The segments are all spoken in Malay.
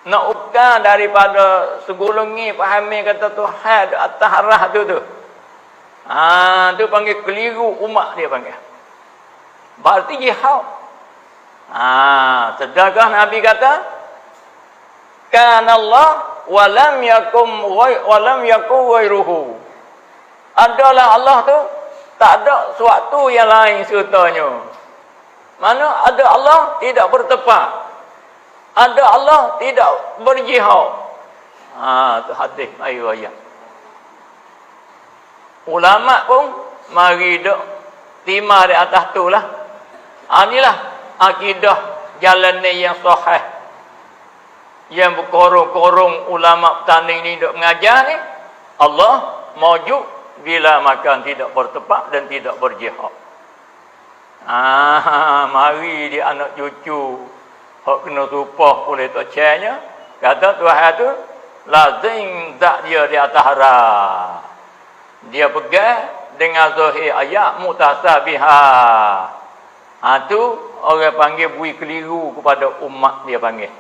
Nak ukar daripada segulungi fahami kata Tuhan atas arah tu. Tu panggil keliru umat dia panggil. Berarti jihad. Sedangkan Nabi kata kana Allah walam yakum ghairuhu. Adalah Allah tu, tak ada sesuatu yang lain sertanya. Mana ada Allah tidak bertepat. Ada Allah tidak berjihad. Tu hadis mari ayat. Ulama pun mari duk timah di atas tu lah. Inilah akidah jalan ni yang sahih. Yang berkorong-korong ulama petanding ni duk mengajar ni. Allah mawjud bila makan tidak bertepat dan tidak berjihad. Mari dia anak cucu hak kena supah oleh tok chairnya, kata Tuhan tu lazim tak dia di atas harah. Dia pegang dengan zahir ayat mutasabihah. Tu orang panggil bui keliru kepada umat dia panggil.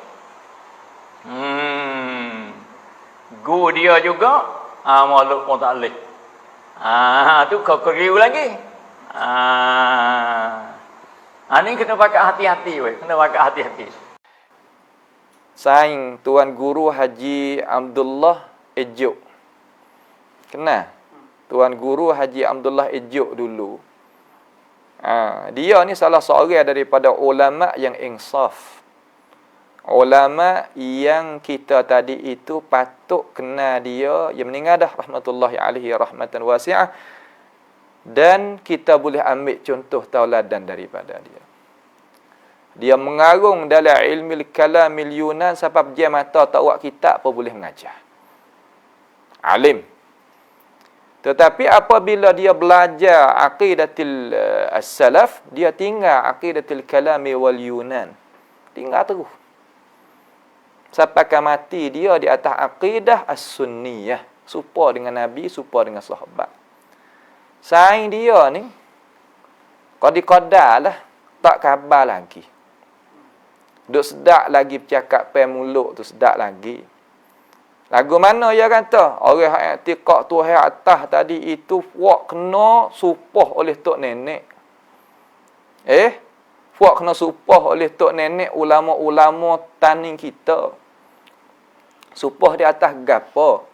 Gu dia juga makhluk pun tak boleh. Tu kau keliru lagi. Ni kena pakai hati-hati weh, kena pakai hati-hati. Saing Tuan Guru Haji Abdullah Ejuk. Kenal? Tuan Guru Haji Abdullah Ejuk dulu. Dia ni salah seorang daripada ulama yang insaf. Ulama yang kita tadi itu patut kenal dia, yang meninggal dah rahmatullahi alaihi rahmatan wasi'ah, dan kita boleh ambil contoh tauladan daripada dia. Dia mengarung dalam ilmu kalamil Yunan sebab dia mata tak buat kitab pun boleh mengajar. Alim. Tetapi apabila dia belajar aqidatul as-salaf, dia tinggal aqidatul kalami wal Yunan. Tinggal terus. Sampai mati dia di atas aqidah as-sunniyah. Serupa dengan Nabi, serupa dengan sahabat. Saing dia ni, qadi-qadar lah, tak khabar lagi. Duk sedap lagi bercakap pai mulut tu, sedap lagi. Lagu mana dia kata? Orang yang i'tiqad Tuhan atas tadi itu puak kena supah oleh tok nenek. Puak kena supah oleh tok nenek ulama-ulama tani kita. Supah di atas gapo?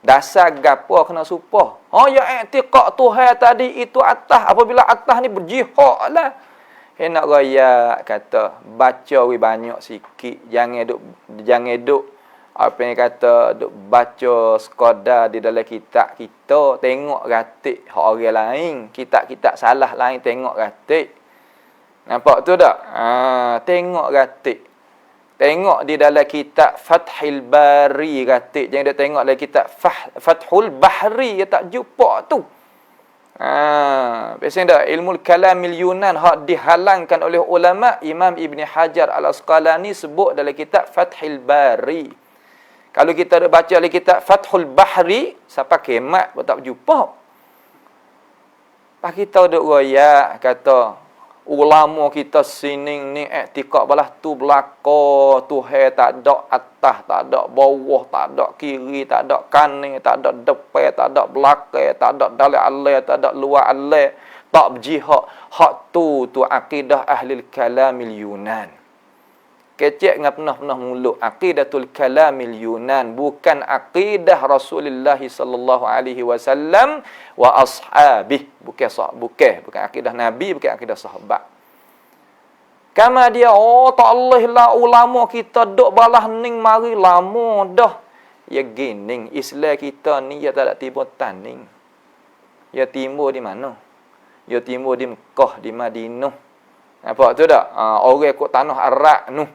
Dasar gapo kena supah? Ya i'tiqad Tuhan tadi itu atas. Apabila atas ni berjihad lah. Nak raya kata baca banyak sikit, jangan duk apa yang kata duk baca sekadar di dalam kitab kita, tengok ratik hak orang lain, kitab-kitab salah lain tengok ratik. Nampak tu tak? Tengok ratik. Tengok di dalam kitab Fathul Bari ratik, jangan duk tengok dalam kitab Fathul Bahri, tak jumpa tu. Biasanya dah ilmu kalamil Yunan hak dihalangkan oleh ulama. Imam Ibn Hajar Al-Asqalani sebut dalam kitab Fathul Bari. Kalau kita baca dalam kitab Fathul Bahri, siapa kemat pun tak jumpa. Pak kita duk royak kata ulama kita sining ni i'tiqad balah tu belaka, Tuhan tak ada atas, tak ada bawah, tak ada kiri, tak ada kanan, tak ada depan, tak ada belakang, tak ada dalam Allah, tak ada luar Allah, tak berjihad. Hak tu akidah ahli kalamil Yunan. Kecek dengan pernah mulut aqidatul kalamil Yunan, bukan akidah Rasulullah sallallahu alaihi wasallam wa ashabih, bukan akidah Nabi, bukan akidah sahabat. Kama dia tak Allah lah ulama kita duk balah ning mari lama dah. Ya gining Islam kita ni ya tak ada timbul taning. Ya timbul di mana? Ya timbul di Mekah, di Madinah. Nampak tu tak? Orang kok tanah Arab nu.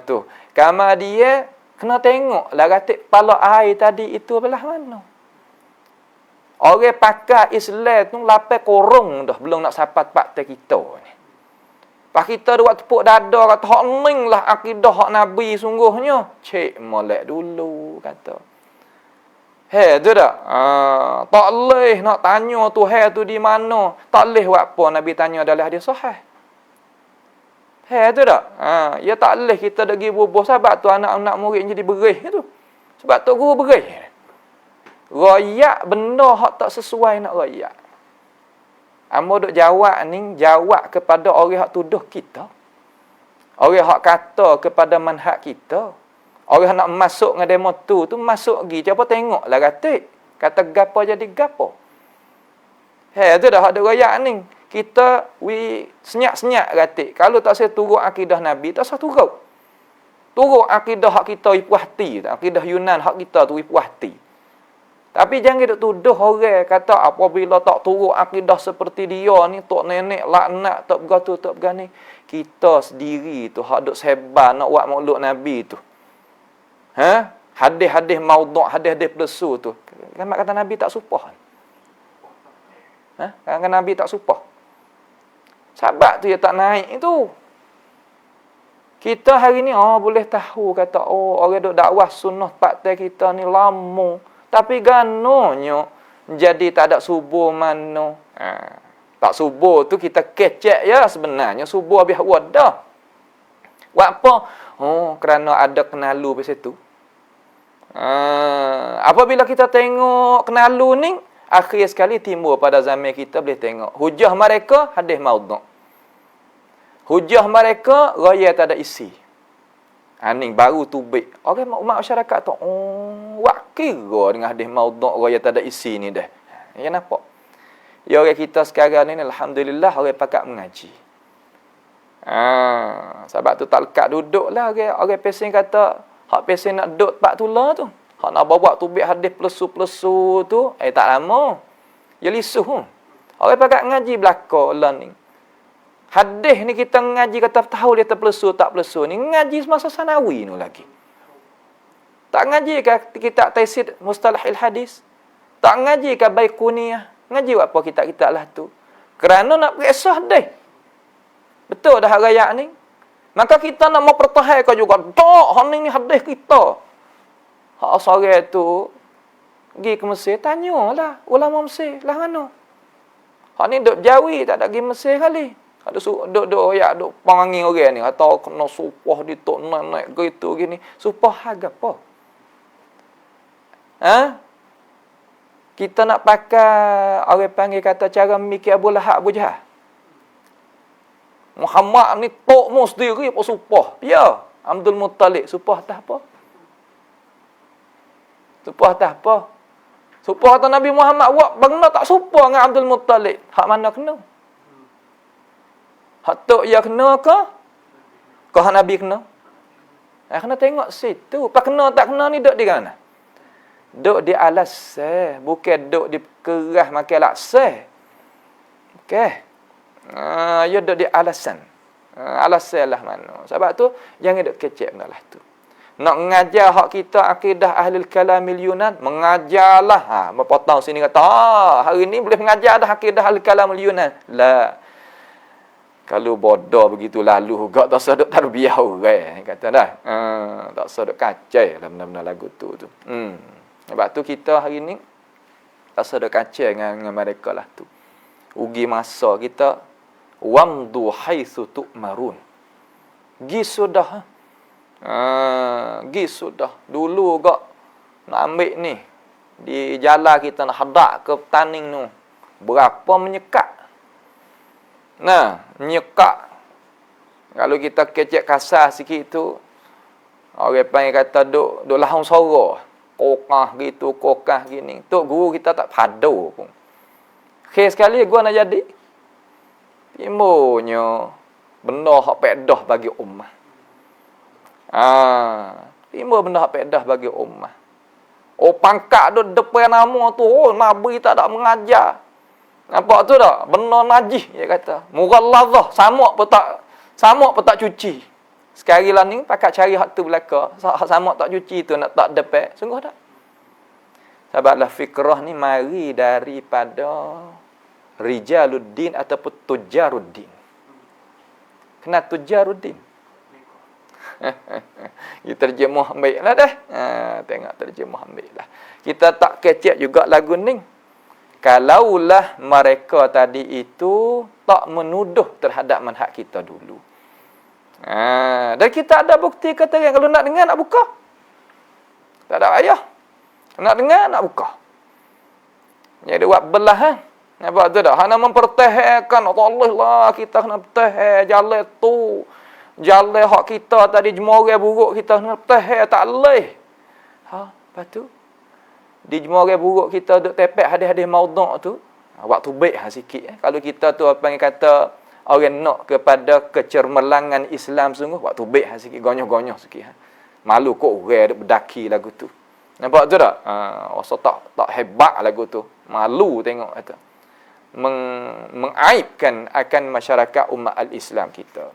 Tu. Kama dia kena tengok lah ratik pala air tadi itu belah mana. Orang pakai Islam tu lapai korong dah belum nak sapat pakte kita ni. Pak kita buat tepuk dada kata hak ning lah akidah hak Nabi sungguhnya. Cek molek dulu kata. Tu dah. Tak leh nak tanya Tuhan tu di mana. Tak leh buat apa Nabi tanya adalah hadis sahih. Tu tak? Ya tak boleh kita pergi bubuh sebab tu anak-anak murid jadi berih tu. Sebab tu guru berih. Royak benda hak tak sesuai nak royak. Amo duk jawab ni, jawab kepada orang hak tuduh kita. Orang hak kata kepada manhaj kita. Orang nak masuk dengan demo tu masuk pergi. Siapa tengoklah katik. Kata gapo jadi gapo. Tu dah ada royak ni. Kita senyak-senyak katik. Kalau tak saya turut akidah Nabi, tak saya turut. Turut akidah hak kita puas hati. Akidah Yunan hak kita tu puas hati. Tapi jangan duk tuduh orang kata apabila tak turut akidah seperti dia ni, tok nenek laknat, tak begitu, tak begani. Kita sendiri tu hak duk sebar nak buat maulud Nabi tu. Hadis-hadis maudhu', hadis-hadis palsu tu. Kan kata Nabi tak supah. Kan Nabi tak supah. Sebab tu dia tak naik itu. Kita hari ni boleh tahu kata orang duk dakwah sunnah paktai kita ni lama. Tapi ganonyo jadi tak ada subuh mana. Tak subuh tu kita kecek ya sebenarnya subuh habis wadah. Buat apa? Kerana ada kenalu di situ. Apabila kita tengok kenalu ni, akhir sekali timbul pada zaman kita boleh tengok. Hujah mereka hadis maudhu'. Hujah mereka raya tak ada isi. Ni baru tubik. Orang umat masyarakat tu, kira dengan hadis maudhu' raya tak ada isi ni dah. Ya nampak? Ya orang kita sekarang ni alhamdulillah orang pakat mengaji. Sebab tu tak lekat duduk lah orang pesen kata hak pesen nak duduk pak tula tu. Hak nak bawa tubik hadis plesu-plesu tu tak lama. Ya lisuh. Orang pakat ngaji belaka lah ni. Hadis ni kita ngaji kata tahu dia terpelesu tak pelesu ni ngaji semasa sanawi ni lagi. Tak ngaji ke kitab Taisir Mustalahil Hadis? Tak ngaji ke Baiquniyah? Ngaji apa kitab-kitab lah tu? Kerana nak periksa hadis. Betul dah raya ni? Maka kita nak mau pertahankan juga. Tak, ni hadis kita. Hak sore tu pergi ke Mesir, tanyalah ulama Mesir lah mana. Hak ni duk Jawi tak ada pergi Mesir kali. Ada duk panggil orang ni atau kena supah di tok naik gitu gini. Supah harga apa? Kita nak pakai orang panggil kata cara mikir Abu Lahab Abu Jahal. Muhammad ni tok mu sendiri apa supah? Ya, Abdul Muttalib supah tak apa? Supah tak apa? Supah kata Nabi Muhammad buat bagaimana tak supah dengan Abdul Muttalib? Hak mana kena? Hak tok ya kena ke? Kau hak Nabi kena? Kena tengok situ. Pak kena tak kena ni duk di mana? Duk di alas bukan duk di kerah makan laksa. Okey. Ya duk di alasan. Alasan lah mana. Sebab tu jangan duk kecek benda lah tu. Nak mengajar hak kita akidah ahli kalamil Yunan, mengajarlah. Berpotong sini kata, hari ni boleh mengajar dah akidah ahli kalamil Yunan. Lah. Kalau bodoh begitu lalu gak tak sedok tarbiyah orang kata dah. Tak sedok kacai lah benda-benda lagu tu. Sebab tu kita hari ni tak sedok kacai dengan mereka lah tu. Ugi masa kita wamdu haitsu tu'marun. Gi sudah. Gi sudah. Dulu gak nak ambil ni di jalan kita nak hadak ke Petaning tu. Berapa menyekat. Nah, nyekak. Kalau kita kecek kasar sikit tu, orang panggil kata duk lahung soro. Kokah gitu, kokah gini. Tok guru kita tak padu pun. Kes sekali gua nak jadi. Timbulnya benda hak pedah bagi ummah. Timbul benda hak pedah bagi ummah. Pangkat duk depan nama tu, Nabi tak ada mengajar. Nampak tu tak? Benar najis dia kata. Mughallazah, samak pun tak cuci. Sekali lah ni pakat cari hak tu belaka. Hak samak tak cuci tu nak tak depan. Sungguh tak? Sebablah fikrah ni mari daripada rijaluddin ataupun tujaruddin. Kena tujaruddin. Kita terjemah ambil lah dah. Tengok terjemah ambil lah. Kita tak kecek juga lagu ni. Kalaulah mereka tadi itu tak menuduh terhadap manhaj kita dulu. Dan kita ada bukti kata yang kalau nak dengar nak buka. Tak ada payah. Nak dengar nak buka. Jadi buat belahan. Nampak tu tak? Hana mempertahankan Allah lah kita kena pertahan jalan tu. Jalan hak kita tadi jemorang buruk kita kena pertahan tak leh. Lepas tu di jemorang buruk kita duk tepek hadis-hadis maudhu' tu. Waktu baik sikit. Kalau kita tu apa yang kata orang nak kepada kecermerlangan Islam sungguh waktu baik sikit gonyoh-gonyoh sikit. Malu kok orang duk berdaki lagu tu. Nampak tu tak? Rasa tak hebat lagu tu. Malu tengok kata. Mengaibkan akan masyarakat umat al-Islam kita.